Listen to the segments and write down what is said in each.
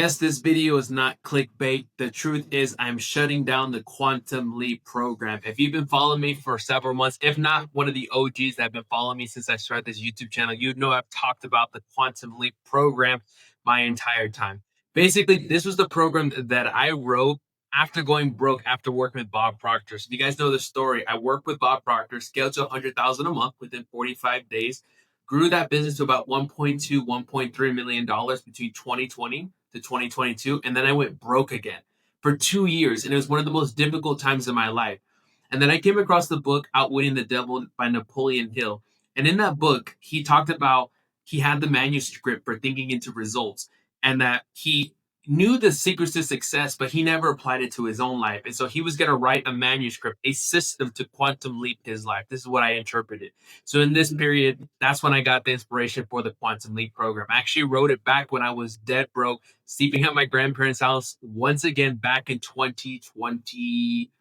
Yes, this video is not clickbait. The truth is, I'm shutting down the Quantum Leap program. If you've been following me for several months, if not one of the OGs that have been following me since I started this YouTube channel, you know I've talked about the Quantum Leap program my entire time. Basically, this was the program that I wrote after going broke after working with Bob Proctor. So, if you guys know the story, I worked with Bob Proctor, scaled to 100,000 a month within 45 days, grew that business to about 1.2, $1.3 million between 2020 to 2022. And then I went broke again for 2 years. And it was one of the most difficult times in my life. And then I came across the book Outwitting the Devil by Napoleon Hill. And in that book, he talked about he had the manuscript for thinking into results and that he knew the secrets to success, but he never applied it to his own life. And so he was going to write a manuscript, a system to quantum leap his life. This is what I interpreted. So in this period, that's when I got the inspiration for the Quantum Leap program. I actually wrote it back when I was dead broke, sleeping at my grandparents' house once again back in 2024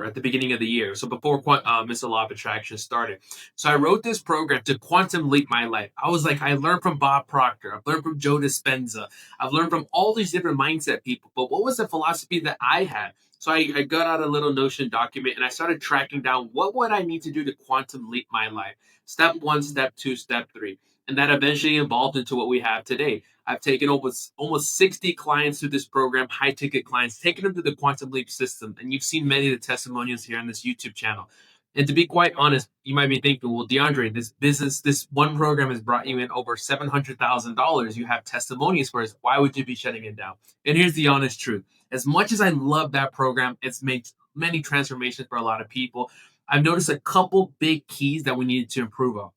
at the beginning of the year. So before Mr. Law of Attraction started. So I wrote this program to quantum leap my life. I was like, I learned from Bob Proctor. I've learned from Joe Dispenza. I've learned from all these different mindset people. But what was the philosophy that I had? So I got out a little Notion document and I started tracking down what would I need to do to quantum leap my life. Step one, step two, step three. And that eventually evolved into what we have today. I've taken almost 60 clients through this program, high ticket clients, taken them to the quantum leap system. And you've seen many of the testimonials here on this YouTube channel. And to be quite honest, you might be thinking, well, DeAndre, this one program has brought you in over $700,000. You have testimonials for us. Why would you be shutting it down? And here's the honest truth. As much as I love that program, it's made many transformations for a lot of people. I've noticed a couple big keys that we needed to improve on.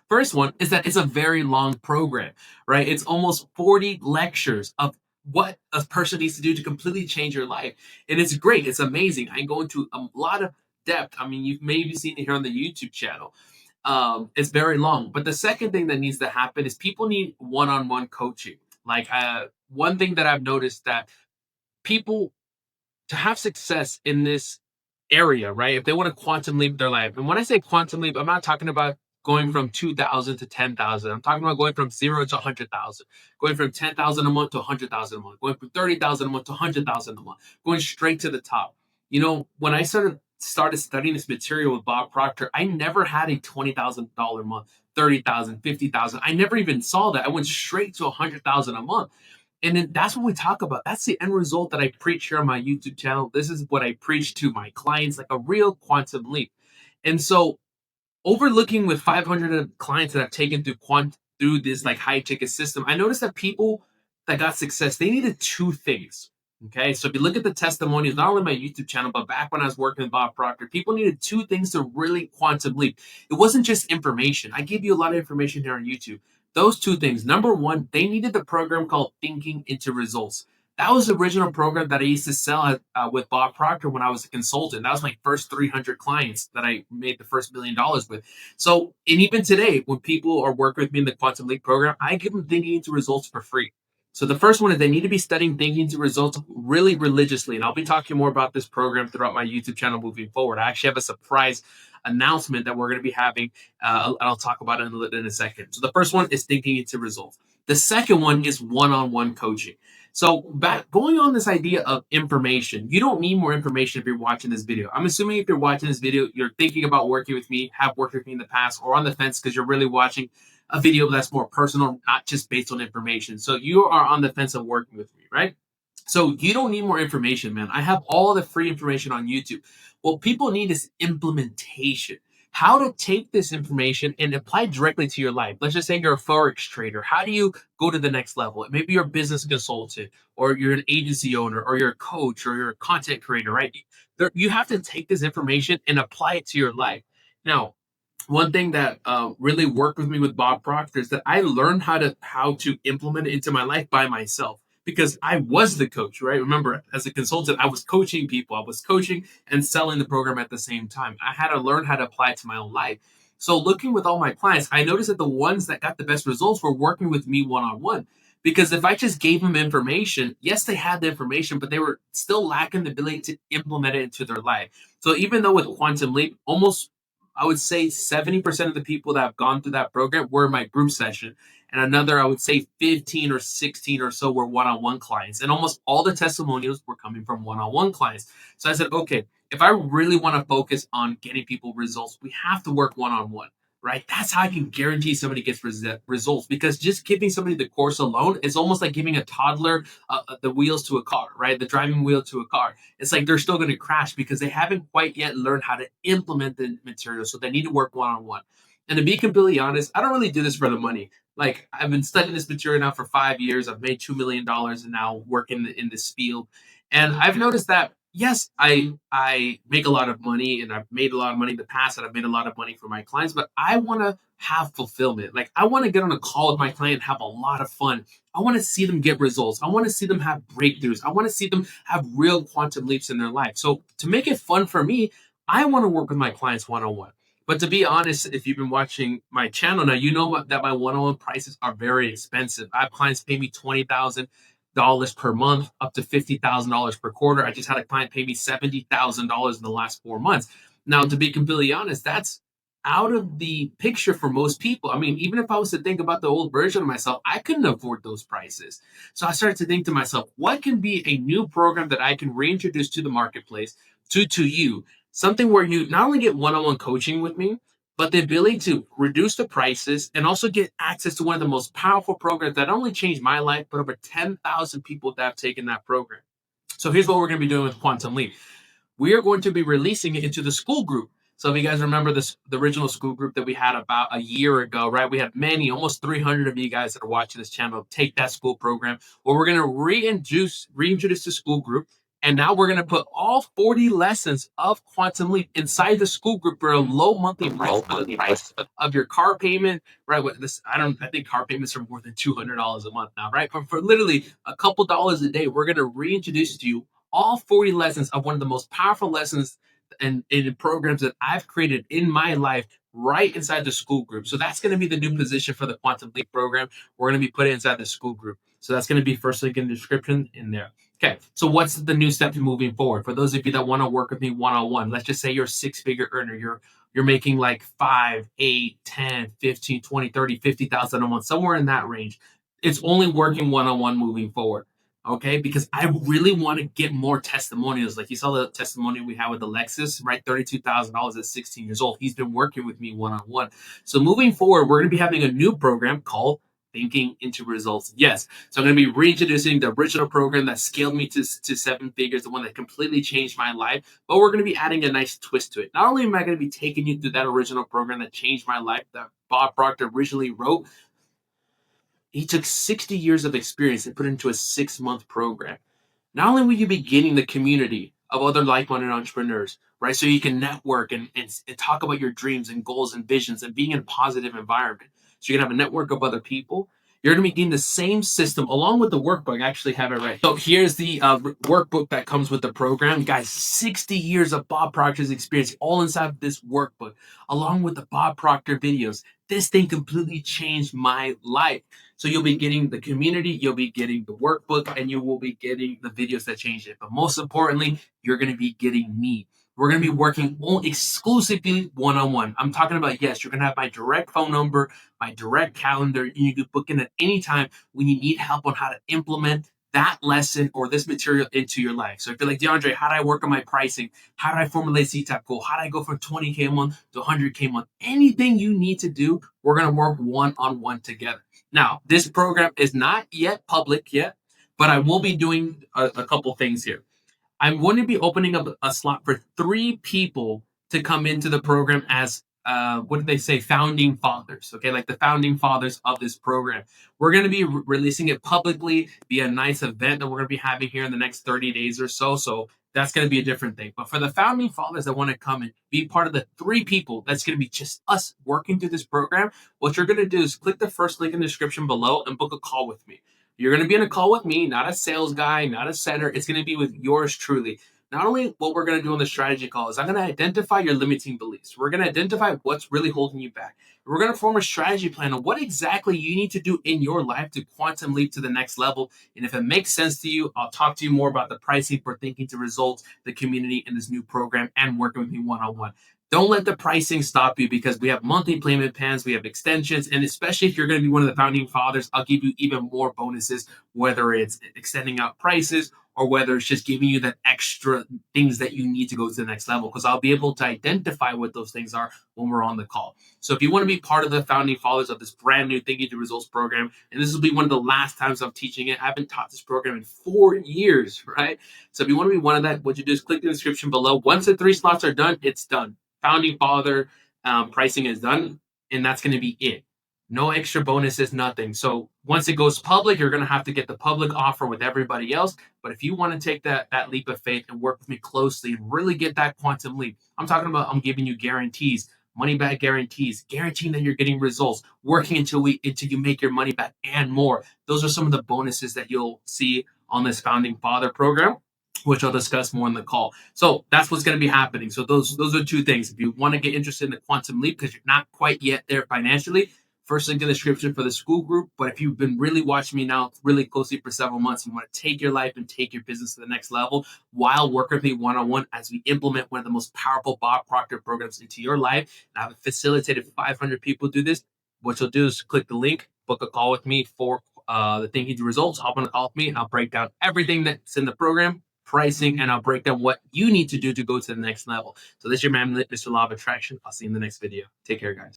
First one is that it's a very long program, right? It's almost 40 lectures of what a person needs to do to completely change your life. And it's great. It's amazing. I go into a lot of depth. I mean, you've maybe seen it here on the YouTube channel. It's very long. But the second thing that needs to happen is people need one-on-one coaching. Like one thing that I've noticed that people to have success in this area, right? If they want to quantum leap their life, and when I say quantum leap, I'm not talking about going from 2,000 to 10,000. I'm talking about going from 0 to 100,000, going from 10,000 a month to 100,000 a month, going from 30,000 a month to 100,000 a month, going straight to the top. You know, when I started studying this material with Bob Proctor, I never had a $20,000 a month, 30,000, 50,000. I never even saw that. I went straight to 100,000 a month. And then that's what we talk about. That's the end result that I preach here on my YouTube channel. This is what I preach to my clients, like a real quantum leap. And so overlooking with 500 clients that I've taken through this like high ticket system, I noticed that people that got success, they needed two things. Okay. So if you look at the testimonials, not only my YouTube channel, but back when I was working with Bob Proctor, people needed two things to really quantum leap. It wasn't just information. I gave you a lot of information here on YouTube. Those two things. Number one, they needed the program called Thinking into Results. That was the original program that I used to sell with Bob Proctor when I was a consultant. That was my first 300 clients that I made the first $1 million with. So, and even today, when people are working with me in the Quantum Leap program, I give them Thinking into Results for free. So the first one is they need to be studying Thinking into Results really religiously. And I'll be talking more about this program throughout my YouTube channel moving forward. I actually have a surprise announcement that we're going to be having. I'll talk about it in a second. So the first one is Thinking into Results. The second one is one-on-one coaching. So back going on this idea of information, you don't need more information if you're watching this video. I'm assuming if you're watching this video, you're thinking about working with me, have worked with me in the past, or on the fence because you're really watching a video that's more personal, not just based on information. So you are on the fence of working with me, right? So you don't need more information, man. I have all the free information on YouTube. What people need is implementation. How to take this information and apply directly to your life. Let's just say you're a Forex trader. How do you go to the next level? Maybe you're a business consultant, or you're an agency owner, or you're a coach, or you're a content creator, right? You have to take this information and apply it to your life. Now, one thing that really worked with me with Bob Proctor is that I learned how to implement it into my life by myself because I was the coach, right? Remember, as a consultant, I was coaching people. I was coaching and selling the program at the same time. I had to learn how to apply it to my own life. So looking with all my clients, I noticed that the ones that got the best results were working with me one-on-one. Because if I just gave them information, yes, they had the information, but they were still lacking the ability to implement it into their life. So even though with Quantum Leap, almost I would say 70% of the people that have gone through that program were in my group session. and another, I would say 15 or 16 or so were one-on-one clients. And almost all the testimonials were coming from one-on-one clients. So I said, okay, if I really want to focus on getting people results, we have to work one-on-one. Right, that's how I can guarantee somebody gets results. Because just giving somebody the course alone is almost like giving a toddler the wheels to a car, right? The driving wheel to a car. It's like they're still going to crash because they haven't quite yet learned how to implement the material. So they need to work one on one. And to be completely honest, I don't really do this for the money. Like, I've been studying this material now for 5 years. I've made $2 million and now work in this field. And I've noticed that yes, I make a lot of money and I've made a lot of money in the past and I've made a lot of money for my clients, but I want to have fulfillment. Like, I want to get on a call with my client and have a lot of fun. I want to see them get results. I want to see them have breakthroughs. I want to see them have real quantum leaps in their life. So to make it fun for me, I want to work with my clients one on one. But to be honest, if you've been watching my channel now, you know that my one-on-one prices are very expensive. I have clients pay me $20,000 per month, up to $50,000 per quarter. I just had a client pay me $70,000 in the last 4 months. Now, to be completely honest, that's out of the picture for most people. I mean, even if I was to think about the old version of myself, I couldn't afford those prices. So I started to think to myself, what can be a new program that I can reintroduce to the marketplace, to you, something where you not only get one-on-one coaching with me, but the ability to reduce the prices and also get access to one of the most powerful programs that not only changed my life, but over 10,000 people that have taken that program. So here's what we're going to be doing with Quantum Leap. We are going to be releasing it into the school group. So if you guys remember this, the original school group that we had about a year ago, right? We had many, almost 300 of you guys that are watching this channel take that school program. Well, we're going to reintroduce the school group. And now we're going to put all 40 lessons of Quantum Leap inside the school group for a low monthly price of your car payment, right? What this, I think car payments are more than $200 a month now, right? But for literally a couple dollars a day, we're going to reintroduce to you all 40 lessons of one of the most powerful lessons and in programs that I've created in my life right inside the school group. So that's going to be the new position for the Quantum Leap program. We're going to be put inside the school group. So that's going to be first link in the description in there. Okay, so what's the new step moving forward? For those of you that want to work with me one-on-one, let's just say you're a six-figure earner. You're making like 5, 8, 10, 15, 20, 30, 50,000 a month, somewhere in that range. It's only working one-on-one moving forward. Okay, because I really want to get more testimonials. Like you saw the testimony we had with Alexis, right? $32,000 at 16 years old. He's been working with me one on one. So moving forward, we're going to be having a new program called Thinking into Results. Yes. So I'm going to be reintroducing the original program that scaled me to seven figures, the one that completely changed my life. But we're going to be adding a nice twist to it. Not only am I going to be taking you through that original program that changed my life that Bob Proctor originally wrote, he took 60 years of experience and put it into a 6-month program. Not only will you be getting the community of other like-minded entrepreneurs, right? So you can network and talk about your dreams and goals and visions and being in a positive environment. So you can have a network of other people. You're going to be getting the same system along with the workbook. I actually have it right. So here's the workbook that comes with the program. Guys, 60 years of Bob Proctor's experience all inside of this workbook, along with the Bob Proctor videos. This thing completely changed my life. So you'll be getting the community, you'll be getting the workbook, and you will be getting the videos that change it. But most importantly, you're going to be getting me. We're going to be working exclusively one-on-one. I'm talking about, yes, you're going to have my direct phone number, my direct calendar. You can book in at any time when you need help on how to implement that lesson or this material into your life. So if you're like, DeAndre, how do I work on my pricing? How do I formulate C-type goal? How do I go from 20K a month to 100K a month? Anything you need to do, we're going to work one-on-one together. Now, this program is not yet public yet, but I will be doing a couple things here. I'm going to be opening up a slot for 3 people to come into the program as what did they say? Founding fathers. Okay, like the founding fathers of this program. We're going to be releasing it publicly via a nice event that we're going to be having here in the next 30 days or so. So that's going to be a different thing. But for the founding fathers that want to come and be part of the 3 people, that's going to be just us working through this program. What you're going to do is click the first link in the description below and book a call with me. You're going to be in a call with me, not a sales guy, not a setter. It's going to be with yours truly. Not only what we're going to do on the strategy call is I'm going to identify your limiting beliefs. We're going to identify what's really holding you back. We're going to form a strategy plan on what exactly you need to do in your life to quantum leap to the next level. And if it makes sense to you, I'll talk to you more about the pricing for Thinking to Results, the community in this new program, and working with me one-on-one. Don't let the pricing stop you because we have monthly payment plans, we have extensions, and especially if you're going to be one of the founding fathers, I'll give you even more bonuses, whether it's extending out prices or whether it's just giving you that extra things that you need to go to the next level. Because I'll be able to identify what those things are when we're on the call. So if you want to be part of the founding fathers of this brand new Thinking to Results program, and this will be one of the last times I'm teaching it. I haven't taught this program in 4 years, right? So if you want to be one of that, what you do is click the description below. Once the 3 slots are done, it's done. Founding father pricing is done, and that's going to be it. No extra bonuses, nothing. So once it goes public, you're going to have to get the public offer with everybody else. But if you want to take that leap of faith and work with me closely and really get that quantum leap, I'm talking about I'm giving you guarantees, money back guarantees, guaranteeing that you're getting results, working until you make your money back and more. Those are some of the bonuses that you'll see on this founding father program, which I'll discuss more in the call. So that's what's going to be happening. So those are two things. If you want to get interested in the quantum leap because you're not quite yet there financially, first link in the description for the school group. But if you've been really watching me now really closely for several months, you want to take your life and take your business to the next level while working with me one-on-one as we implement one of the most powerful Bob Proctor programs into your life. And I've facilitated 500 people do this. What you'll do is click the link, book a call with me for the Thinking to Results. Hop on a call with me and I'll break down everything that's in the program, pricing, and I'll break down what you need to do to go to the next level. So this is your man, Mr. Law of Attraction. I'll see you in the next video. Take care, guys.